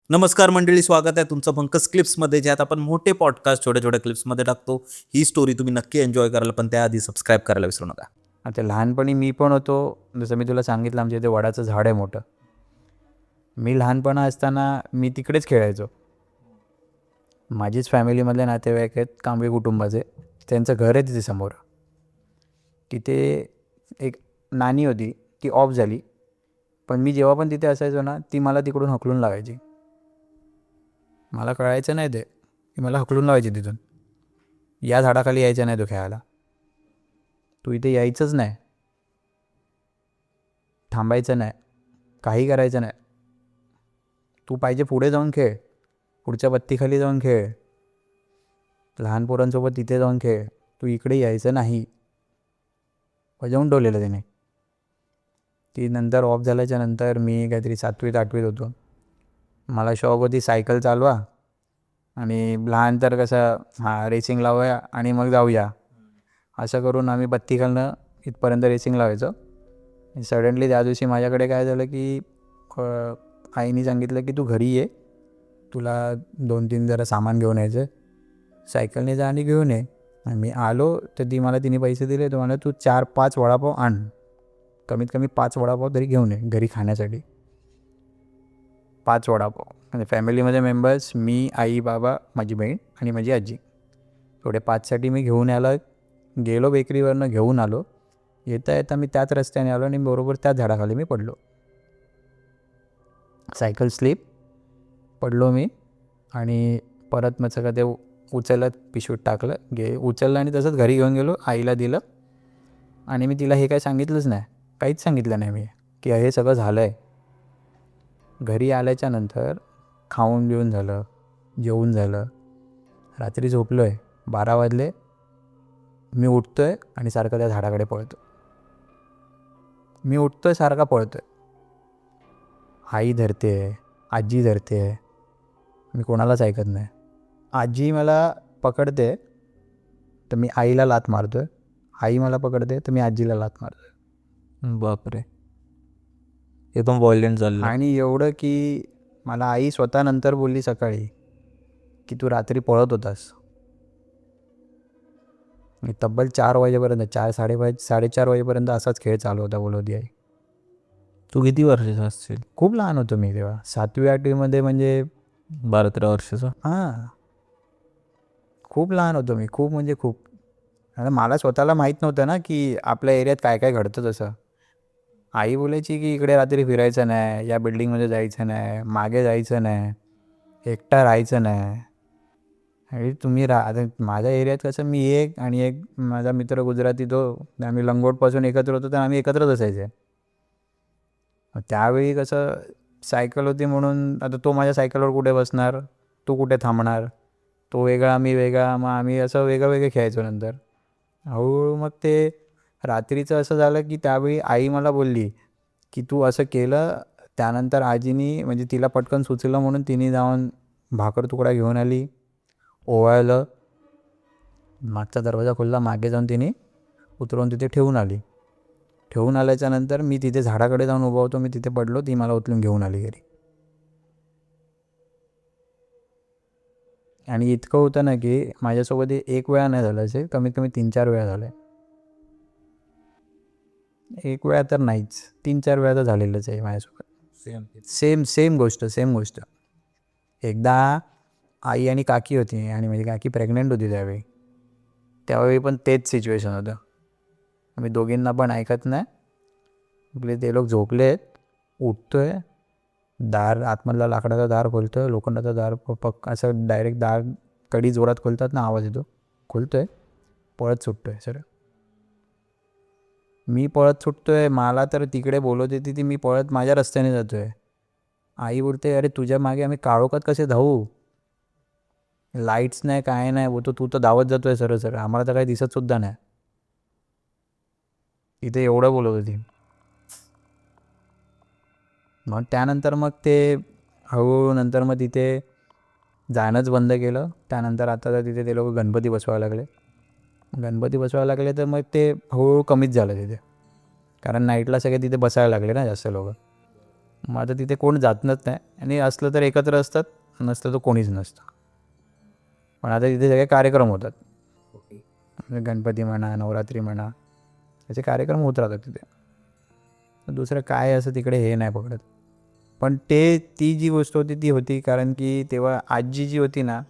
नमस्कार मंडळी, स्वागत आहे तुमचं पंकज क्लिप्समध्ये, ज्यात आपण मोठे पॉडकास्ट छोट्या छोट्या क्लिप्समध्ये टाकतो. ही स्टोरी तुम्ही नक्की एन्जॉय कराल, पण त्याआधी सबस्क्राईब करायला विसरू नका. आता लहानपणी मी पण होतो. जसं मी तुला सांगितलं, आमच्या इथे वडाचं झाड आहे मोठं. मी लहानपणा असताना मी तिकडेच खेळायचो. माझीच फॅमिलीमधले नातेवाईक आहेत, कांबळे कुटुंबाचे. त्यांचं घर आहे तिथे समोर. तिथे एक नानी होती, ती ऑफ झाली. पण मी जेव्हा पण तिथे असायचो ना, ती मला तिकडून हकलून लावायची. मला कळायचं नाही ते, की मला हकलून लावायची तिथून. या झाडाखाली यायचं नाही, तो खेळायला. तू इथे यायचंच नाही, थांबायचं नाही, काही करायचं नाही. तू पाहिजे पुढे जाऊन खेळ, पुढच्या बत्तीखाली जाऊन खेळ, लहान पोरांसोबत तिथे जाऊन खेळ, तू इकडे यायचं नाही. बजावून ठेवलेलं त्याने. ती नंतर ऑफ झाल्याच्या नंतर मी काहीतरी 7वीत 8वीत होतो. मला शौक होती सायकल चालवा आणि लहान तर कसं रेसिंग लावूया आणि मग जाऊया, असं करून आम्ही बत्तीखालनं इथपर्यंत रेसिंग लावायचो. सडनली त्या दिवशी माझ्याकडे काय झालं की आईने सांगितलं की तू घरी ये, तुला 2-3 जरा सामान घेऊन यायचं, सायकलने जा आणि घेऊन ये. आणि मी आलो तर तिने पैसे दिले. तो मला तू 4-5 वडापाव आण, कमीत कमी 5 वडापाव तरी घेऊन ये घरी खाण्यासाठी. 5 वडापाव म्हणजे फॅमिलीमध्ये मेंबर्स, मी, आई, बाबा, माझी बहीण आणि माझी आजी. थोडे 5साठी मी घेऊन गेलो बेकरीवरनं, घेऊन आलो. येता येता मी त्याच रस्त्याने आलो आणि बरोबर त्याच झाडाखाली मी पडलो. सायकल स्लिप, पडलो मी. आणि परत मग सगळं ते उचलत पिशवीत टाकलं, उचललं आणि तसंच घरी घेऊन गेलो, आईला दिलं. आणि मी तिला हे काही सांगितलंच नाही, काहीच सांगितलं नाही मी की हे सगळं झालं आहे. घरी आल्याच्या नंतर खाऊन बिऊन झालं, जेवून झालं, रात्री झोपलो आहे, 12 वाजले. मी उठतो आहे आणि सारखं त्या झाडाकडे पळतो. मी उठतो आहे, सारखा पळतो आहे. आई धरते, आजी धरते, मी कोणालाच ऐकत नाही. आजी मला पकडते तर मी आईला लाथ मारतो आहे, आई मला पकडते तर मी आजीला लाथ मारतो आहे. बापरे, एकदम व्हायलेंट झालं. आणि एवढं की मला आई स्वतः नंतर बोलली सकाळी की तू रात्री पळत होतास. मी तब्बल 4 वाजेपर्यंत, 4-4:30 वाजेपर्यंत असाच खेळ चालू होता, बोलवती आई. तू किती वर्षाचा असशील? खूप लहान होतो मी तेव्हा, 7वी-8वीमध्ये, म्हणजे 12-13 वर्षाचा. हां, खूप लहान होतो मी, खूप म्हणजे खूप. आणि मला स्वतःला माहीत नव्हतं ना की आपल्या एरियात काय काय घडतं तसं. आई बोलायची की इकडे रात्री फिरायचं नाही, या बिल्डिंगमध्ये जायचं नाही, मागे जायचं नाही, एकटा राहायचं नाही. आणि तुम्ही आता माझ्या एरियात कसं, मी एक आणि एक माझा मित्र गुजराती, तो आम्ही लंगोटपासून एकत्र होतो, तर आम्ही एकत्रच असायचे. त्यावेळी कसं सायकल होती म्हणून आता तो माझ्या सायकलवर कुठे बसणार, तो कुठे थांबणार, तो वेगळा मी वेगळा, मग आम्ही असं वेगळं वेगळं खेळायचो. नंतर हळूहळू मग ते रात्रीचं असं झालं की त्यावेळी आई मला बोलली की तू असं केलं. त्यानंतर आजीनी, म्हणजे तिला पटकन सुचलं म्हणून तिने जाऊन भाकर तुकडा घेऊन आली, ओवाळलं, मागचा दरवाजा खोलला, मागे जाऊन तिने उतरवून तिथे ठेवून आली. ठेवून आल्याच्या नंतर मी तिथे झाडाकडे जाऊन उभा होतो, मी तिथे पडलो, ती मला उचलून घेऊन आली घरी. आणि इतकं होतं ना की माझ्यासोबत एक वेळा नाही झालं असेल, कमीत कमी 3-4 वेळा झालं आहे. एक वेळा तर नाहीच, 3-4 वेळा तर झालेलंच आहे माझ्यासोबत. सेम गोष्ट. एकदा आई आणि काकी होती, आणि माझी काकी प्रेग्नंट होती त्यावेळी पण तेच सिच्युएशन होतं. आम्ही दोघींना पण ऐकत नाही, आपले ते लोक झोपलेत. उठतोय, दार आतमधला लाकडाचा दार खोलतोय, लोखंडाचा दार असं डायरेक्ट दार कडी जोरात खोलतात ना, आवाज येतो, खोलतोय, पळत सुटतोय. सर मी पळत सुटतोय, मला तर तिकडे बोलत येते ती, मी पळत माझ्या रस्त्याने जातोय. आई बोलते अरे तुझ्या मागे आम्ही काळोखात कसे धावू, लाईट्स नाही, काय नाही, बोलतो तू तर धावत जातोय सरळ, आम्हाला तर काही दिसत सुद्धा नाही. इथे एवढं बोलत होती. मग त्यानंतर मग ते हळूहळू नंतर मग तिथे जाणंच बंद केलं. त्यानंतर आता तर तिथे ते लोक गणपती बसवायला लागले, तर मग ते हळूहळू कमीच झालं तिथे, कारण नाईटला सगळे तिथे बसायला लागले ना जास्त लोक. मग आता तिथे कोण जातच नाही आणि असलं तर एकत्र असतात, नसलं तर कोणीच नसतं. पण आता तिथे सगळे कार्यक्रम होतात. गणपती म्हणा, नवरात्री म्हणा, त्याचे कार्यक्रम होत राहतात तिथे. दुसरं काय असं तिकडे हे नाही पकडत. पण ती जी गोष्ट होती ती होती, कारण की तेव्हा आजी जी होती ना,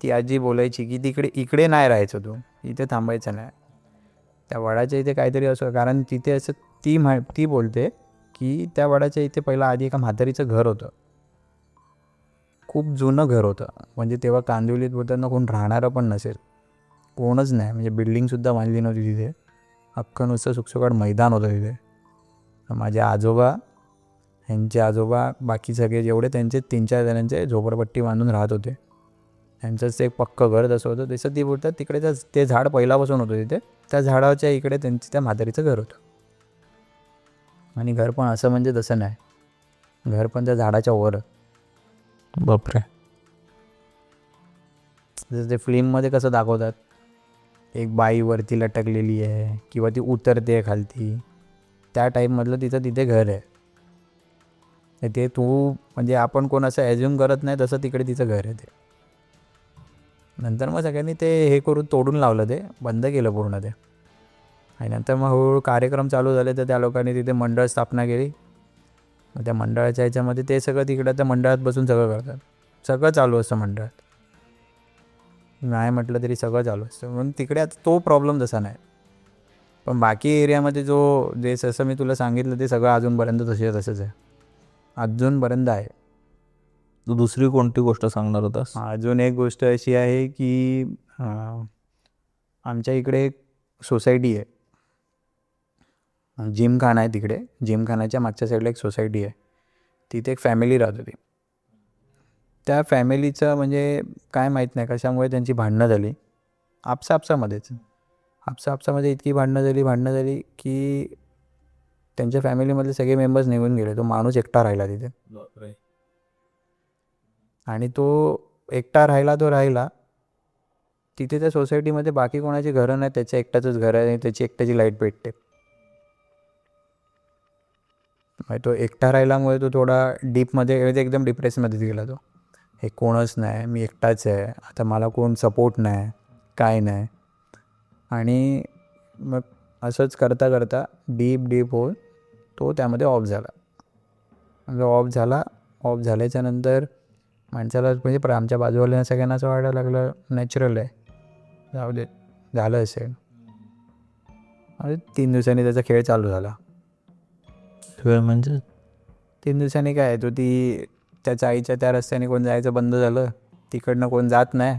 ती आजी बोलायची की इकडे नाही राहायचं, तू इथे थांबायचं नाही. त्या वडाच्या इथे काहीतरी असं, कारण तिथे असं ती बोलते की त्या वडाच्या इथे पहिला आधी एका म्हातारीचं घर होतं. खूप जुनं घर होतं. म्हणजे तेव्हा कांदिवलीत बोलताना कोण राहणारं पण नसेल, कोणच नाही. म्हणजे बिल्डिंगसुद्धा बांधली नव्हती तिथे. अख्खं नुसतं सुकसुकाट मैदान होतं तिथे. माझे आजोबा, ह्यांचे आजोबा, बाकी सगळे जेवढे त्यांचे 3-4 जणांचे झोपडपट्टी बांधून राहत होते. त्यांचंच एक पक्कं घर तसं होतं. तसं ती बोलतात तिकडे ते झाड पहिल्यापासून होतं तिथे. त्या झाडाच्या इकडे त्या म्हातारीचं घर होतं. आणि घर पण असं म्हणजे तसं नाही, घर पण त्या झाडाच्या वर. बापरे. जसं ते फिल्ममध्ये कसं दाखवतात, एक बाई वरती लटकलेली आहे किंवा ती उतरते खालती, त्या टाईपमधलं तिथे घर आहे. ते तू म्हणजे आपण कोण असं ॲज्युम करत नाही तसं तिकडे तिचं घर आहे ते. नंतर मग सगळ्यांनी ते हे करून तोडून लावलं, ते बंद केलं पूर्ण ते. आणि नंतर मग हळूहळू कार्यक्रम चालू झाले, तर त्या लोकांनी तिथे मंडळ स्थापना केली. मग त्या मंडळाच्या ह्याच्यामध्ये ते सगळं तिकडं त्या मंडळात बसून सगळं करतात. सगळं चालू असतं मंडळात, नाही म्हटलं तरी सगळं चालू असतं. म्हणून तिकडे आता तो प्रॉब्लेम तसा नाही. पण बाकी एरियामध्ये जे जसं मी तुला सांगितलं ते सगळं अजूनपर्यंत तसंच आहे, अजूनपर्यंत आहे. तू दुसरी कोणती गोष्ट सांगणार होतास? अजून एक गोष्ट अशी आहे की आमच्या इकडे एक सोसायटी आहे, जिमखाना आहे तिकडे. जिमखानाच्या मागच्या साईडला एक सोसायटी आहे. तिथे एक फॅमिली राहत होती. त्या फॅमिलीचं म्हणजे काय माहीत नाही कशामुळे त्यांची भांडणं झाली. आपसामध्ये इतकी भांडणं झाली की त्यांच्या फॅमिलीमधले सगळे मेंबर्स निघून गेले. तो माणूस एकटा राहिला तिथे. आणि तो एकटा राहिला तिथे. त्या सोसायटीमध्ये बाकी कोणाची घरं नाही, त्याच्या एकट्याचंच घर आहे, त्याची एकट्याची लाईट पेटते. तो एकटा राहिल्यामुळे तो थोडा डीपमध्ये, एकदम डिप्रेशनमध्ये गेला. तो हे कोणच नाही, मी एकटाच आहे, आता मला कोण सपोर्ट नाही, काय नाही. आणि मग असंच करता करता डीप होऊन तो त्यामध्ये ऑफ झाला. ऑफ झाल्याच्या नंतर माणसाला म्हणजे आमच्या बाजूवाल्यांना सगळ्यांना असं वाटायला लागलं नॅचरल आहे, जाऊ दे, झालं असेल. आणि 3 दिवसांनी त्याचा खेळ चालू झाला. म्हणजे 3 दिवसांनी काय, त्याच्या आईच्या त्या रस्त्याने कोण जायचं बंद झालं, तिकडनं कोण जात नाही.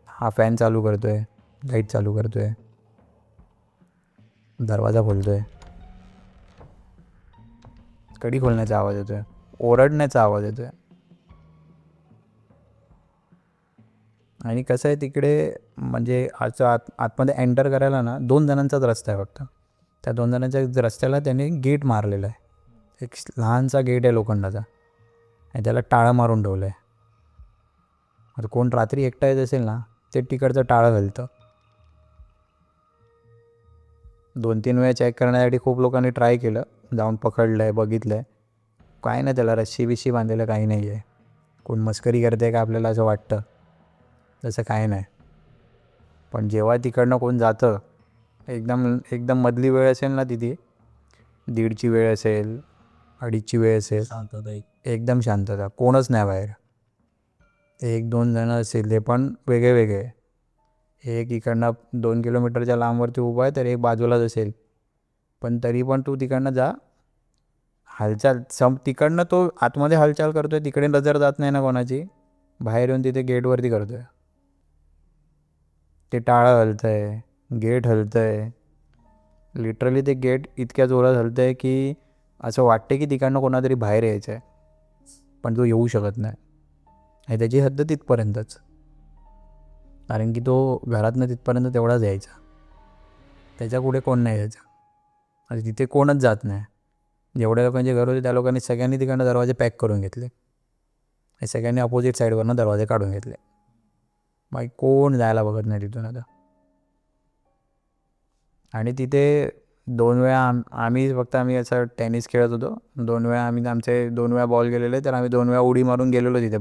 हा फॅन चालू करतोय, लाईट चालू करतोय, दरवाजा खोलतोय, कडी खोलण्याचा आवाज येतोय, ओरडण्याचा आवाज येतोय. आणि कसं आहे तिकडे, म्हणजे आतमध्ये एंटर करायला ना 2 जणांचाच रस्ता आहे फक्त. त्या 2 जणांच्या रस्त्याला त्यांनी गेट मारलेला आहे, एक लहानसा गेट आहे लोखंडाचा, आणि त्याला टाळं मारून ठेवलं आहे. आता कोण रात्री एकटा येत असेल ना, ते तिकडचं टाळं घालतं. 2-3 वेळा चेक करण्यासाठी खूप लोकांनी ट्राय केलं, जाऊन पकडलं आहे, बघितलं आहे, काय नाही, त्याला रस्सी बिशी बांधलेलं काही नाही आहे. कोण मस्करी करते का आपल्याला असं वाटतं, तसं काय नाही. पण जेव्हा तिकडनं कोण जातं, एकदम मधली वेळ असेल ना, तिथे 1:30ची वेळ असेल, 2:30ची वेळ असेल, एकदम शांतता, कोणच नाही बाहेर. 1-2 जणं असेल, ते पण वेगळे. एक इकडनं 2 किलोमीटरच्या लांबवरती उभा आहे, तर एक बाजूलाच असेल. पण तरी पण तू तिकडनं जा, हालचाल तिकडनं तो आतमध्ये हालचाल करतोय, तिकडे नजर जात नाही ना कोणाची, बाहेर येऊन तिथे गेटवरती करतोय. ते टाळं हलतंय, गेट हलतंय, लिटरली ते गेट इतक्या जोरात हलतंय की असं वाटतं की तिकडनं कोणातरी बाहेर यायचं आहे, पण तो येऊ शकत नाही. आणि त्याची हद्द तिथपर्यंतच, कारण की तो घरातनं तिथपर्यंत तेवढाच यायचा, त्याच्या पुढे कोण नाही यायचं. आणि तिथे कोणच जात नाही. जेवढ्या लोकांचे घर होते त्या लोकांनी सगळ्यांनी तिकडनं दरवाजे पॅक करून घेतले, आणि सगळ्यांनी अपोजिट साईडवरनं दरवाजे काढून घेतले. कोण जायला बघत नाही तिथून आता. आणि तिथे 2 वेळा आम्ही असं टेनिस खेळत होतो. 2 वेळा आमचे 2 वेळा बॉल गेलेले, तर आम्ही 2 वेळा उडी मारून गेलेलो तिथे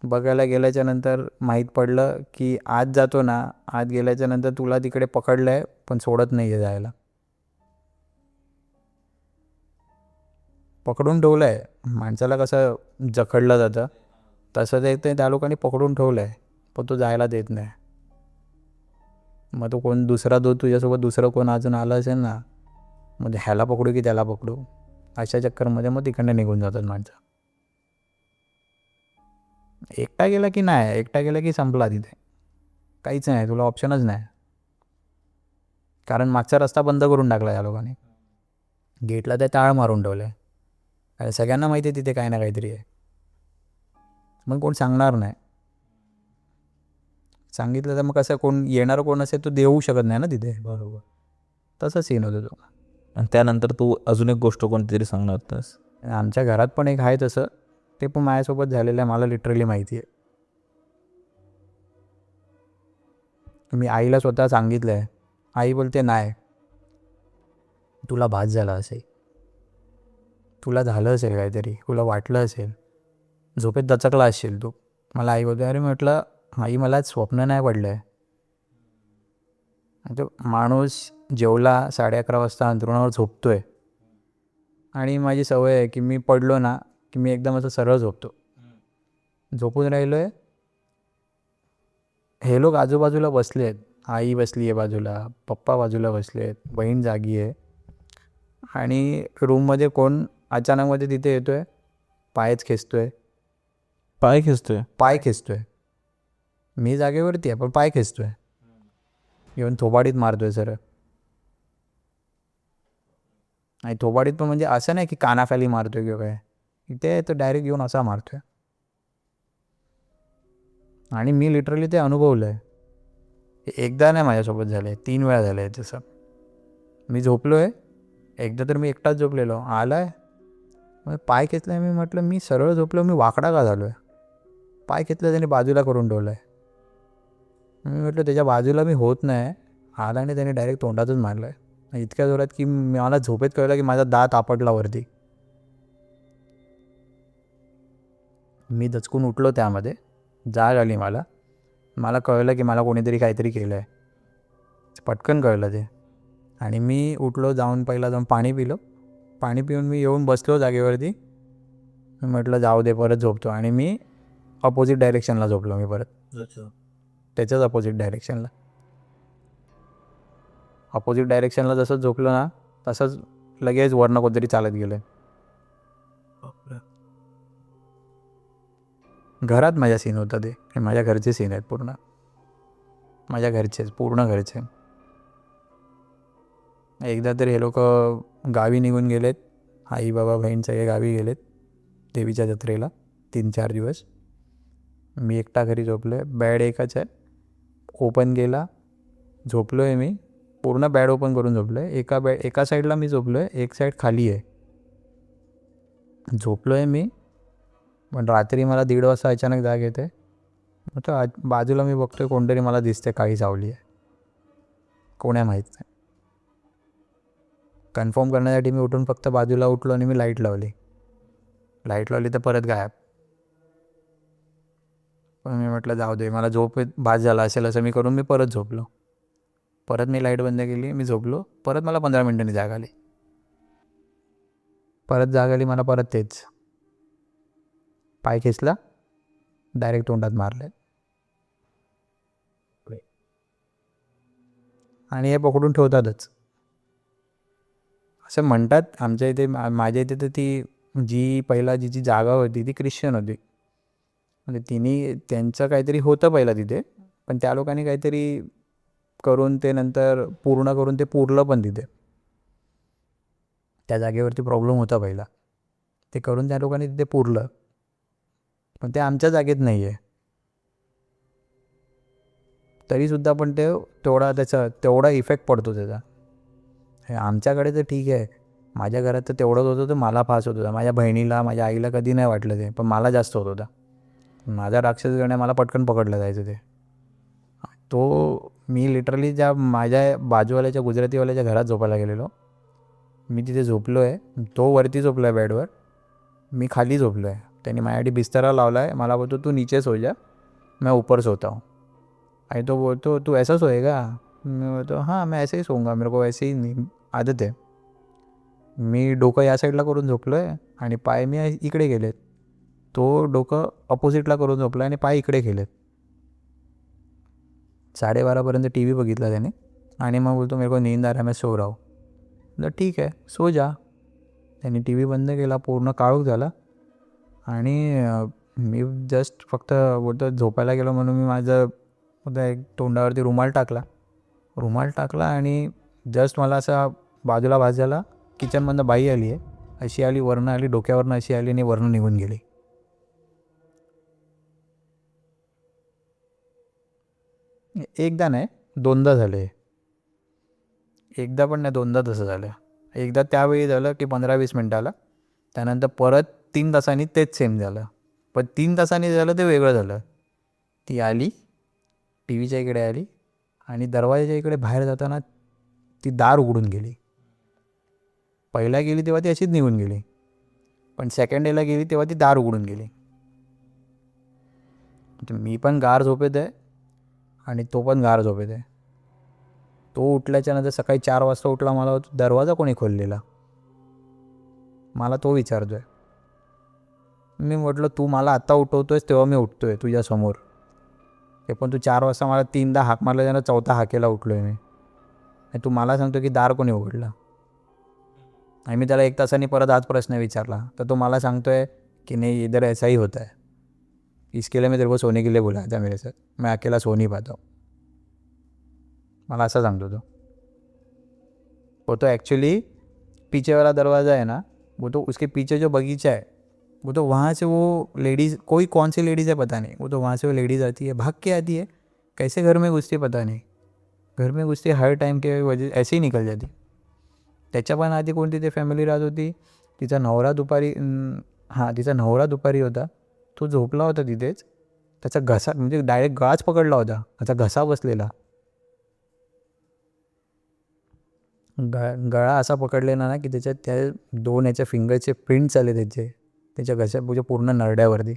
बघायला गेल्याच्या नंतर माहीत पडलं की आत जातो ना, आत गेल्याच्या नंतर तुला तिकडे पकडलं आहे पण सोडत नाही आहे जायला. पकडून ठेवलं आहे. माणसाला कसं जखडलं जातं तसं ते त्या लोकांनी पकडून ठेवलं आहे, पण तो जायला देत नाही. मग तो कोण तुझ्यासोबत दुसरं कोण अजून आलं असेल ना, मग ह्याला पकडू की त्याला पकडू, अशा चक्करमध्ये मग तिकडनं निघून जातात माणसं. एकटा गेला की संपला तिथे, काहीच नाही, तुला ऑप्शनच नाही. कारण मागचा रस्ता बंद करून टाकला या लोकांनी, गेटला ते टाळ मारून ठेवलं आहे. अरे सगळ्यांना माहिती आहे तिथे काही ना काहीतरी आहे, मग कोण सांगणार नाही. सांगितलं तर मग कसं कोण येणारं कोण असेल तो देऊ शकत नाही ना तिथे. बरोबर. तसं सीन होतं तो. आणि त्यानंतर तू अजून एक गोष्ट कोणती तरी सांगणार होतास. आमच्या घरात पण एक आहे तसं, ते पण माझ्यासोबत झालेलं आहे, मला लिटरली माहिती आहे. मी आईला स्वतः सांगितलं आहे. आई बोलते नाही, तुला भास झाला असेल, तुला झालं असेल काहीतरी, तुला वाटलं असेल, झोपेत दचकला असेल तू. मला आई बोलते. अरे म्हटलं आई मला स्वप्न नाही पडलं आहे. म्हणजे माणूस जेवला 11:30 वाजता अंथरुणावर झोपतोय, आणि माझी सवय आहे की मी पडलो ना की मी एकदम असं सरळ झोपतो. झोपून राहिलो आहे, हे लोक आजूबाजूला बसले आहेत, आई बसली आहे बाजूला, पप्पा बाजूला बसले आहेत, बहीण जागी आहे, आणि रूममध्ये कोण अचानकमध्ये तिथे येतोय, पाय खेचतोय. मी जागेवरती आहे पण पाय खेचतोय, येऊन थोबाडीत मारतोय सर. आणि थोबाडीत पण म्हणजे असं नाही की कानाखाली मारतोय किंवा काय, इथे तो डायरेक्ट येऊन असा मारतोय. आणि मी लिटरली ते अनुभवलं आहे. एकदा नाही माझ्यासोबत झालं आहे, 3 वेळा झालं आहे तसं. मी झोपलो आहे, एकदा तर मी एकटाच झोपलेलो, आला आहे मग पाय खेचला आहे. मी म्हटलं मी सरळ झोपलो, मी वाकडा का झालो आहे. पाय खेचला त्याने बाजूला करून ठेवलं आहे. मी म्हटलं त्याच्या बाजूला मी होत नाही, आला आणि त्याने डायरेक्ट तोंडातच मारलं आहे, इतक्या जोरात की मला झोपेत कळलं की माझा दात आपटला वरती. मी दचकून उठलो, त्यामध्ये जाग आली मला कळलं की मला कोणीतरी काहीतरी केलं आहे, पटकन कळलं ते. आणि मी उठलो, पहिला जाऊन पाणी पिऊन मी येऊन बसलो जागेवरती. मी म्हटलं जाऊ दे, परत झोपतो. आणि मी अपोजिट डायरेक्शनला झोपलो, मी परत त्याच्याच अपोजिट डायरेक्शनला जसं झोपलो ना, तसंच लगेच वरनं कोणतरी चालत गेलं. घरात माझ्या सीन होता ते, माझ्या घरचे सीन आहेत पूर्ण, पूर्ण घरचे. एकदा तर हे लोक गावी निघून गेलेत, आई बाबा बहीण सगळे गावी गेलेत देवीच्या जत्रेला 3-4 दिवस. मी एकटा घरी झोपलो आहे, बॅड एकच आहे, ओपन केला, झोपलो आहे. मी पूर्ण बॅड ओपन करून झोपलो आहे. एका साईडला मी झोपलो आहे, एक साईड खाली आहे. झोपलो आहे मी, पण रात्री मला 1:30 वाजता अचानक जाग येते. तर बाजूला मी बघतोय कोणतरी मला दिसते, काळी सावली आहे, कोण आहे माहीत नाही. कन्फर्म करण्यासाठी मी उठून फक्त बाजूला उठलो आणि मी लाईट लावली तर परत गायब. पण मी म्हटलं जाऊ दे, मला झोप भास झाला असेल असं मी करून मी परत झोपलो. परत मी लाईट बंद केली, मी झोपलो. परत मला 15 मिनिटांनी जाग आली. मला परत तेच, पाय खेचला, डायरेक्ट तोंडात मारले, आणि हे पकडून ठेवतातच. असं म्हणतात आमच्या इथे, माझ्या इथे तर ती जिची जागा होती ती ख्रिश्चन होती. म्हणजे त्यांचं काहीतरी होतं पहिला तिथे, पण त्या लोकांनी काहीतरी करून ते नंतर पूर्ण करून ते पुरलं पण तिथे. त्या जागेवरती प्रॉब्लेम होता पहिला, ते करून त्या लोकांनी तिथे पुरलं, पण ते आमच्या जागेत नाही आहे तरीसुद्धा. पण ते तेवढा इफेक्ट पडतो त्याचा. आमच्याकडे तर ठीक आहे, माझ्या घरात तर तेवढंच होतं, तर मला फास होत होता. माझ्या बहिणीला, माझ्या आईला कधी नाही वाटलं ते, पण मला जास्त होत होता. माझा राक्षस गण्या मला पटकन पकडलं जायचं ते. मी लिटरली ज्या माझ्या बाजूवाल्याच्या गुजरातीवाल्याच्या घरात झोपायला गेलेलो. मी तिथे झोपलो आहे. तो वरती झोपला आहे बेडवर, मी खाली झोपलो आहे. त्याने माझ्यासाठी बिस्तरा लावला आहे. मला बोलतो तू नीचे सो जा, मैं ऊपर सोता हूँ. आणि तो बोलतो तू ऐसा सोएगा. मैं बोलतो हाँ मैं ऐसे ही सोऊंगा, मेरे को ऐसे ही आदत आहे. मी डोकं या साईडला करून झोपलो आहे आणि पाय मी इकडे गेलेत. तो डोकं अपोजिटला करून झोपला आणि पाय इकडे गेलेत. 12:30पर्यंत टी व्ही बघितला त्याने आणि मग बोलतो मेरे को नींद आ रहा है, मैं सो रहा हूँ. म्हटलं ठीक आहे सो जा. त्याने टी व्ही बंद केला, पूर्ण काळोख झाला आणि मी जस्ट फक्त बोलतो झोपायला गेलो म्हणून मी माझं एक तोंडावरती रुमाल टाकला आणि जस्ट मला असा बाजूला भास झाला, किचनमधनं बाई आली आहे. अशी आली, वरनं आली, डोक्यावरनं अशी आली आणि वरनं निघून गेली. एकदा नाही, दोनदा झाले. एकदा पण नाही, दोनदा तसं झालं. एकदा त्यावेळी झालं की 15-20 मिनटाला, त्यानंतर परत 3 तासांनी तेच सेम झालं. पण 3 तासांनी झालं ते वेगळं झालं. ती आली, टी व्हीच्या इकडे आली आणि दरवाजाच्या इकडे बाहेर जाताना ती दार उघडून गेली. पहिला गेली तेव्हा ती अशीच निघून गेली, पण सेकंड डेला गेली तेव्हा ती दार उघडून गेली. मी पण गार झोपेत आहे आणि तो पण गार झोपेत आहे. तो उठल्याच्या नंतर सकाळी 4 वाजता उठला. मला दरवाजा कोणी खोललेला, मला तो विचारतो आहे. मी म्हटलं तू मला आत्ता उठवतोयस तेव्हा मी उठतो आहे तुझ्यासमोर, ते पण तू 4 वाजता मला 3दा हाक मारला, त्यानं 4था हाकेला उठलो आहे मी. आणि तू मला सांगतो की दार कोणी उघडला. आणि मी त्याला 1 तासांनी परत हाच प्रश्न विचारला तर तो मला सांगतो आहे की नाही इधर ऐसा ही होता है, इसके लिए मैं तेरे को सोने के लिए बुलाया था मेरे साथ, मैं अकेला सो नहीं पाता हूँ. मला असं सांगतो तो. वो तो एक्चुअली पीछे वाला दरवाज़ा है ना, वो तो उसके पीछे जो बगीचा है वो तो वहाँ से वो लेडीज़, कोई कौन सी लेडीज़ है पता नहीं, वो तो वहाँ से वो लेडीज़ आती है, भाग के आती है, कैसे घर में घुसती है पता नहीं. घर में घुसती हर टाइम के वजह ऐसे ही निकल जाती. त्याच्या पण आधी कोणती ते फॅमिली राहत होती. तिचा नवरा दुपारी होता. तो झोपला होता तिथेच. त्याचा घसा म्हणजे डायरेक्ट गळाच पकडला होता, त्याचा घसा बसलेला. गळा असा पकडलेला ना की त्याच्यात त्या 2 याच्या फिंगरचे प्रिंट्स आले त्याच्या घशा पूर्ण नरड्यावरती.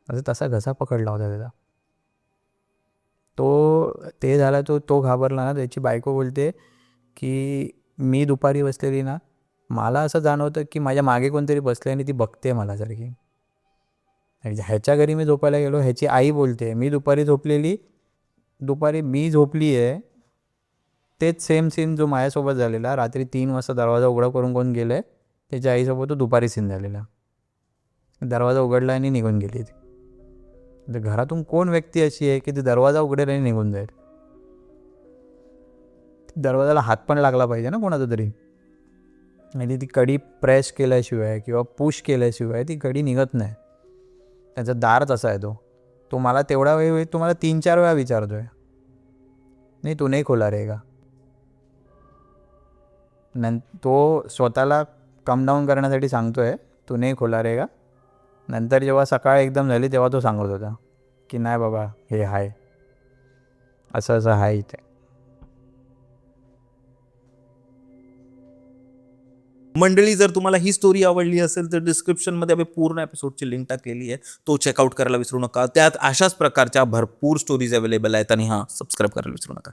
असं तसा घसा पकडला होता त्याचा. ते झाला तो घाबरला ना. त्याची बायको बोलते की मी दुपारी बसलेली ना, मला असं जाणवतं की माझ्या मागे कोणतरी बसले आणि ती बघते मला सारखी. ह्याच्या घरी मी झोपायला गेलो, ह्याची आई बोलते मी दुपारी झोपली आहे. तेच सेम सीन जो माझ्यासोबत झालेला, रात्री 3 वाजता दरवाजा उघडा करून कोण गेलं आहे त्याच्या आईसोबत तो दुपारी सीन झालेला. दरवाजा उघडला आणि निघून गेली ती. तर घरातून कोण व्यक्ती अशी आहे की ती दरवाजा उघडेल आणि निघून जाईल. दरवाजाला हात पण लागला पाहिजे ना कोणाचा तरी, आणि ती कडी प्रेस केल्याशिवाय किंवा पुश केल्याशिवाय ती कडी निघत नाही. त्याचा दार तसा आहे तो मला तेवढा वेळ तुम्हाला 3-4 वेळा विचारतो आहे, नाही तू नाही खोला रहेगा. तो स्वतःला कम डाऊन करण्यासाठी सांगतो आहे तू नाही खोला रहेगा. नंतर जेव्हा सकाळ एकदम झाली तेव्हा तो सांगत होता की नाही बाबा हे आहे असं आहे इथे. मंडळी, जर तुम्हाला ही स्टोरी आवडली असेल तर डिस्क्रिप्शनमध्ये आम्ही पूर्ण एपिसोडची लिंक टाकलेली आहे, तो चेकआउट करायला विसरू नका. त्यात अशाच प्रकारच्या भरपूर स्टोरीज अवेलेबल आहेत. आणि सबस्क्राईब करायला विसरू नका.